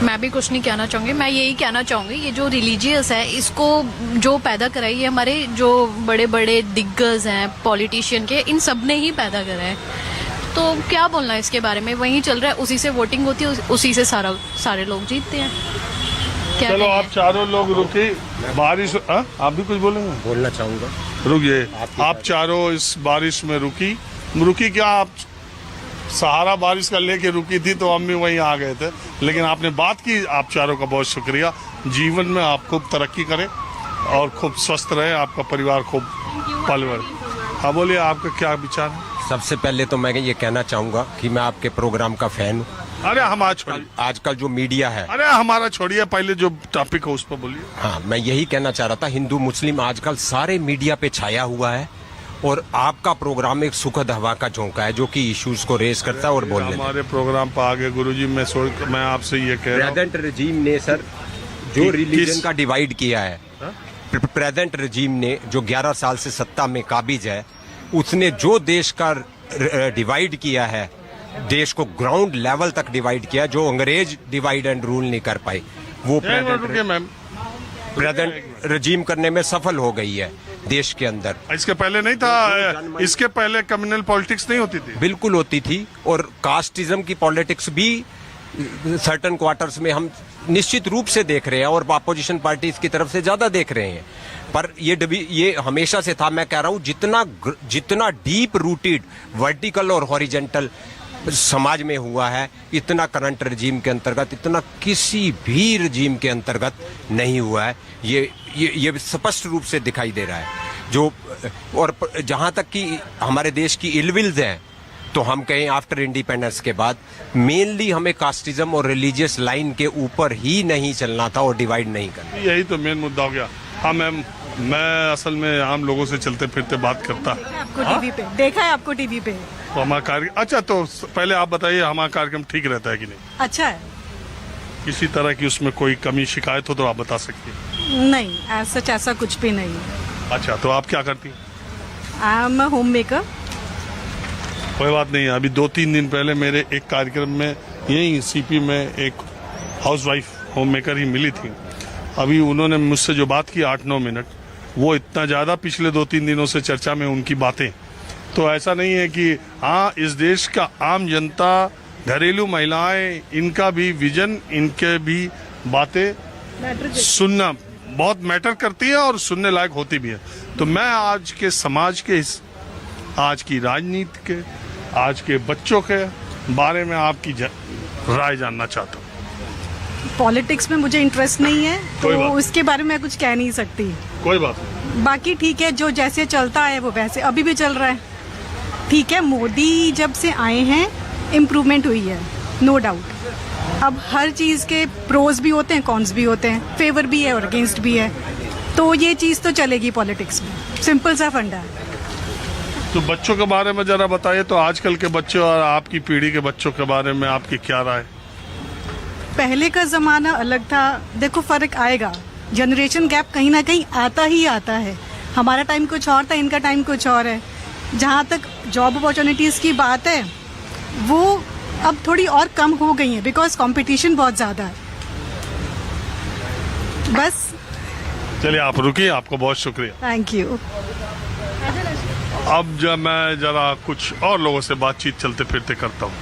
मैं भी कुछ नहीं कहना चाहूँगी। मैं यही कहना चाहूँगी ये जो रिलीजियस है इसको जो पैदा करा है ये हमारे जो बड़े बड़े दिग्गज हैं पॉलिटिशियन के, इन सब ने ही पैदा करा है। तो क्या बोलना है इसके बारे में, वही चल रहा है, उसी से वोटिंग होती है, उसी से सारे लोग जीतते हैं। क्या चलो कहें? आप चारों लोग रुकी, बारिश आप भी कुछ बोलेंगे? बोलना चाहूँगा। रुकिए, आप चारों इस बारिश में रुकी क्या आप सहारा बारिश का लेके रुकी थी तो हम भी वहीं आ गए थे, लेकिन आपने बात की, आप चारों का बहुत शुक्रिया। जीवन में आप खूब तरक्की करें और खूब स्वस्थ रहे, आपका परिवार खूब पल बढ़े। हाँ बोलिए, आपका क्या विचार है? सबसे पहले तो मैं ये कहना चाहूँगा कि मैं आपके प्रोग्राम का फैन हूँ। अरे हमारा छोड़िए, आजकल जो मीडिया है, अरे हमारा छोड़िए, पहले जो टॉपिक है उस पर बोलिए। हाँ मैं यही कहना चाह रहा था, हिंदू मुस्लिम आजकल सारे मीडिया पे छाया हुआ है और आपका प्रोग्राम एक सुखद हवा का झोंका है जो कि इश्यूज को रेस करता है और बोलने हमारे प्रोग्राम पर आगे गुरुजी मैं आपसे ये कह रहा हूँ, प्रेजेंट रजीम ने सर जो रिलीजन का डिवाइड किया है, प्रेजेंट रजीम ने जो 11 साल से सत्ता में काबिज है, उसने जो देश का डिवाइड किया है, देश को ग्राउंड लेवल तक डिवाइड किया, जो अंग्रेज डिवाइड एंड रूल नहीं कर पाए, वो प्रेजेंट रजीम करने में सफल हो गई है देश के अंदर। इसके पहले नहीं था, इसके पहले कम्युनल पॉलिटिक्स नहीं होती थी? बिल्कुल होती थी, और कास्टिज्म की पॉलिटिक्स भी सर्टन क्वार्टर्स में हम निश्चित रूप से देख रहे हैं और अपोजिशन पार्टीज की तरफ से ज्यादा देख रहे हैं। पर ये हमेशा से था। मैं कह रहा हूं जितना डीप रूटेड वर्टिकल और हॉरिजेंटल समाज में हुआ है, इतना करंट रजीम के अंतर्गत, इतना किसी भी रजीम के अंतर्गत नहीं हुआ है। ये स्पष्ट रूप से दिखाई दे रहा है। जो और जहां तक कि हमारे देश की इलविल्स हैं, तो हम कहें आफ्टर इंडिपेंडेंस के बाद मेनली हमें कास्टिज्म और रिलीजियस लाइन के ऊपर ही नहीं चलना था और डिवाइड नहीं करना। यही तो मेन मुद्दा हो गया। हाँ मैम, मैं असल में आम लोगों से चलते फिरते बात करता। आपको टीवी पे देखा है, आपको टीवी पे तो हमारा कार्यक्रम, अच्छा तो पहले आप बताइए हमारा कार्यक्रम ठीक रहता है कि नहीं? अच्छा है। किसी तरह की उसमें कोई कमी शिकायत हो तो आप बता सकती हैं? नहीं, ऐसा कुछ भी नहीं है। अच्छा, तो आप क्या करती हैं? I am home maker. कोई बात नहीं है। अभी 2-3 दिन पहले मेरे एक कार्यक्रम में यही सीपी में एक हाउसवाइफ होम मेकर ही मिली थी। अभी उन्होंने मुझसे जो बात की 8-9 मिनट, वो इतना ज़्यादा पिछले 2-3 दिनों से चर्चा में उनकी बातें, तो ऐसा नहीं है कि हाँ, इस देश का आम जनता, घरेलू महिलाएं, इनका भी विजन, इनके भी बातें सुनना बहुत मैटर करती है और सुनने लायक होती भी है। तो मैं आज के समाज के, आज की राजनीति के, आज के बच्चों के बारे में आपकी राय जानना चाहता हूँ। पॉलिटिक्स में मुझे इंटरेस्ट नहीं है, कोई तो बात। उसके बारे में मैं कुछ कह नहीं सकती। कोई बात नहीं। बाकी ठीक है, जो जैसे चलता है वो वैसे अभी भी चल रहा है। ठीक है, मोदी जब से आए हैं इम्प्रूवमेंट हुई है, नो डाउट। अब हर चीज़ के प्रोज भी होते हैं, कॉन्स भी होते हैं, फेवर भी है और अगेंस्ट भी है, तो ये चीज़ तो चलेगी पॉलिटिक्स में, सिंपल सा फंडा है। तो बच्चों के बारे में जरा बताइए, तो आजकल के बच्चे और आपकी पीढ़ी के बच्चों के बारे में आपकी क्या राय? पहले का ज़माना अलग था, देखो फ़र्क आएगा, जनरेशन गैप कहीं ना कहीं आता ही आता है। हमारा टाइम कुछ और था, इनका टाइम कुछ और है। जहाँ तक जॉब अपॉर्चुनिटीज़ की बात है, वो अब थोड़ी और कम हो गई है, बिकॉज कंपटीशन बहुत ज़्यादा है। बस। चलिए आप रुकिए, आपको बहुत शुक्रिया। Thank you. अब जब मैं जरा कुछ और लोगों से बातचीत चलते फिरते करता हूँ।